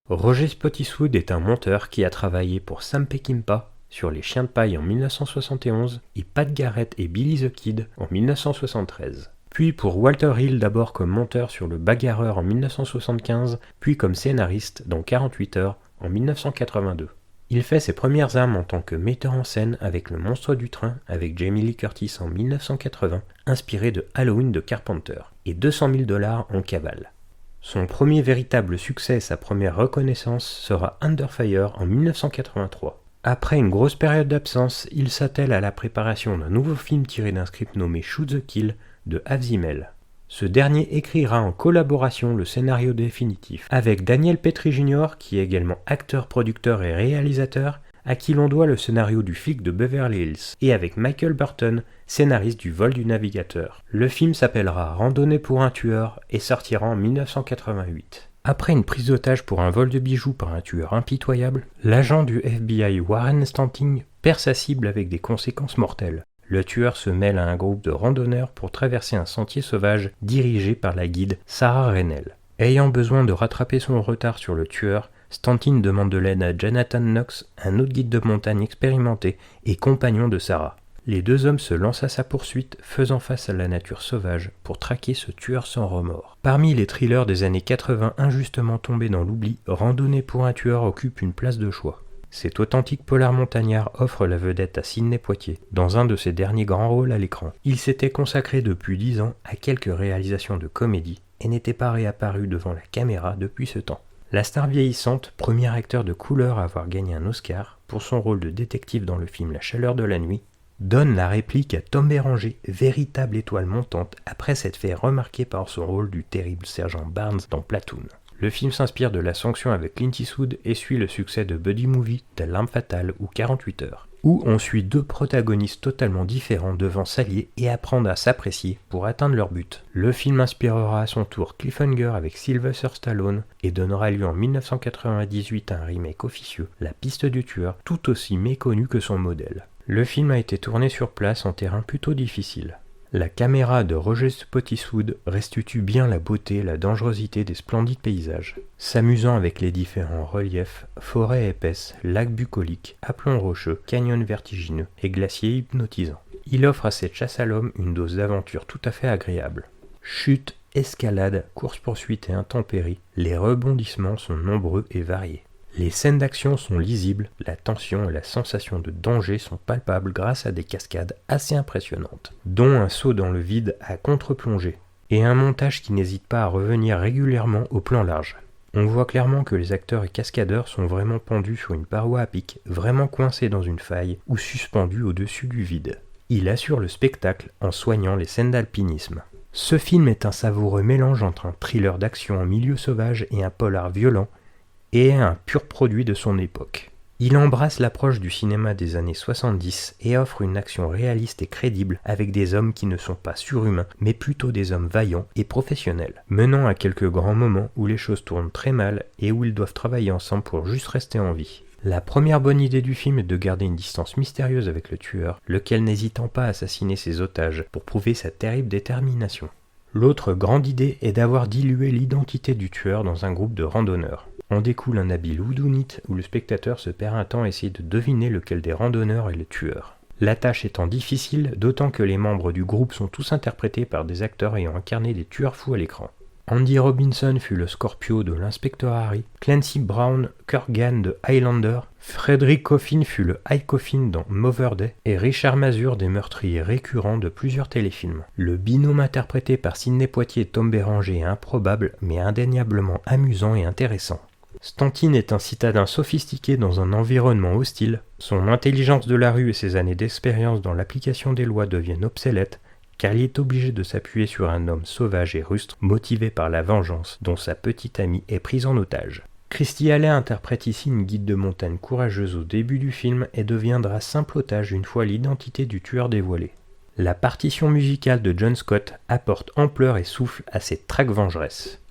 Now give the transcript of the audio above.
Roger Spottiswoode est un monteur qui a travaillé pour Sam Peckinpah sur Les Chiens de paille en 1971 et Pat Garrett et Billy the Kid en 1973. Puis pour Walter Hill d'abord comme monteur sur Le Bagarreur en 1975, puis comme scénariste dans 48 heures en 1982. Il fait ses premières armes en tant que metteur en scène avec Le Monstre du Train avec Jamie Lee Curtis en 1980, inspiré de Halloween de Carpenter, et $200 000 en cavale. Son premier véritable succès et sa première reconnaissance sera Under Fire en 1983. Après une grosse période d'absence, il s'attelle à la préparation d'un nouveau film tiré d'un script nommé Shoot the Kill de Avzimel. Ce dernier écrira en collaboration le scénario définitif avec Daniel Petrie Jr., qui est également acteur, producteur et réalisateur, à qui l'on doit le scénario du flic de Beverly Hills, et avec Michael Burton, scénariste du Vol du navigateur. Le film s'appellera Randonnée pour un tueur et sortira en 1988. Après une prise d'otage pour un vol de bijoux par un tueur impitoyable, l'agent du FBI Warren Stanting perd sa cible avec des conséquences mortelles. Le tueur se mêle à un groupe de randonneurs pour traverser un sentier sauvage dirigé par la guide Sarah Rennell. Ayant besoin de rattraper son retard sur le tueur, Stanton demande de l'aide à Jonathan Knox, un autre guide de montagne expérimenté et compagnon de Sarah. Les deux hommes se lancent à sa poursuite, faisant face à la nature sauvage pour traquer ce tueur sans remords. Parmi les thrillers des années 80 injustement tombés dans l'oubli, Randonnée pour un tueur occupe une place de choix. Cet authentique polar montagnard offre la vedette à Sidney Poitier, dans un de ses derniers grands rôles à l'écran. Il s'était consacré depuis 10 ans à quelques réalisations de comédie et n'était pas réapparu devant la caméra depuis ce temps. La star vieillissante, premier acteur de couleur à avoir gagné un Oscar pour son rôle de détective dans le film La chaleur de la nuit, donne la réplique à Tom Béranger, véritable étoile montante, après s'être fait remarquer par son rôle du terrible sergent Barnes dans Platoon. Le film s'inspire de La Sanction avec Clint Eastwood et suit le succès de buddy movie tels L'Arme fatale ou 48 heures, où on suit deux protagonistes totalement différents devant s'allier et apprendre à s'apprécier pour atteindre leur but. Le film inspirera à son tour Cliffhanger avec Sylvester Stallone et donnera lieu en 1998 à un remake officieux, La piste du tueur, tout aussi méconnu que son modèle. Le film a été tourné sur place en terrain plutôt difficile. La caméra de Roger Spottiswoode restitue bien la beauté et la dangerosité des splendides paysages, s'amusant avec les différents reliefs, forêts épaisses, lacs bucoliques, aplomb rocheux, canyons vertigineux et glaciers hypnotisants. Il offre à cette chasse à l'homme une dose d'aventure tout à fait agréable. Chutes, escalades, courses-poursuites et intempéries, les rebondissements sont nombreux et variés. Les scènes d'action sont lisibles, la tension et la sensation de danger sont palpables grâce à des cascades assez impressionnantes, dont un saut dans le vide à contre-plongée, et un montage qui n'hésite pas à revenir régulièrement au plan large. On voit clairement que les acteurs et cascadeurs sont vraiment pendus sur une paroi à pic, vraiment coincés dans une faille ou suspendus au-dessus du vide. Il assure le spectacle en soignant les scènes d'alpinisme. Ce film est un savoureux mélange entre un thriller d'action en milieu sauvage et un polar violent, et est un pur produit de son époque. Il embrasse l'approche du cinéma des années 70 et offre une action réaliste et crédible avec des hommes qui ne sont pas surhumains, mais plutôt des hommes vaillants et professionnels, menant à quelques grands moments où les choses tournent très mal et où ils doivent travailler ensemble pour juste rester en vie. La première bonne idée du film est de garder une distance mystérieuse avec le tueur, lequel n'hésitant pas à assassiner ses otages pour prouver sa terrible détermination. L'autre grande idée est d'avoir dilué l'identité du tueur dans un groupe de randonneurs. En découle un habile whodunit où le spectateur se perd un temps à essayer de deviner lequel des randonneurs est le tueur. La tâche étant difficile, d'autant que les membres du groupe sont tous interprétés par des acteurs ayant incarné des tueurs fous à l'écran. Andy Robinson fut le Scorpio de l'inspecteur Harry, Clancy Brown, Kurgan de Highlander, Frederick Coffin fut le High Coffin dans Motherday et Richard Mazur des meurtriers récurrents de plusieurs téléfilms. Le binôme interprété par Sidney Poitier et Tom Béranger est improbable mais indéniablement amusant et intéressant. Stanton est un citadin sophistiqué dans un environnement hostile, son intelligence de la rue et ses années d'expérience dans l'application des lois deviennent obsolètes, car il est obligé de s'appuyer sur un homme sauvage et rustre, motivé par la vengeance, dont sa petite amie est prise en otage. Christy Alley interprète ici une guide de montagne courageuse au début du film et deviendra simple otage une fois l'identité du tueur dévoilée. La partition musicale de John Scott apporte ampleur et souffle à cette traque vengeresse.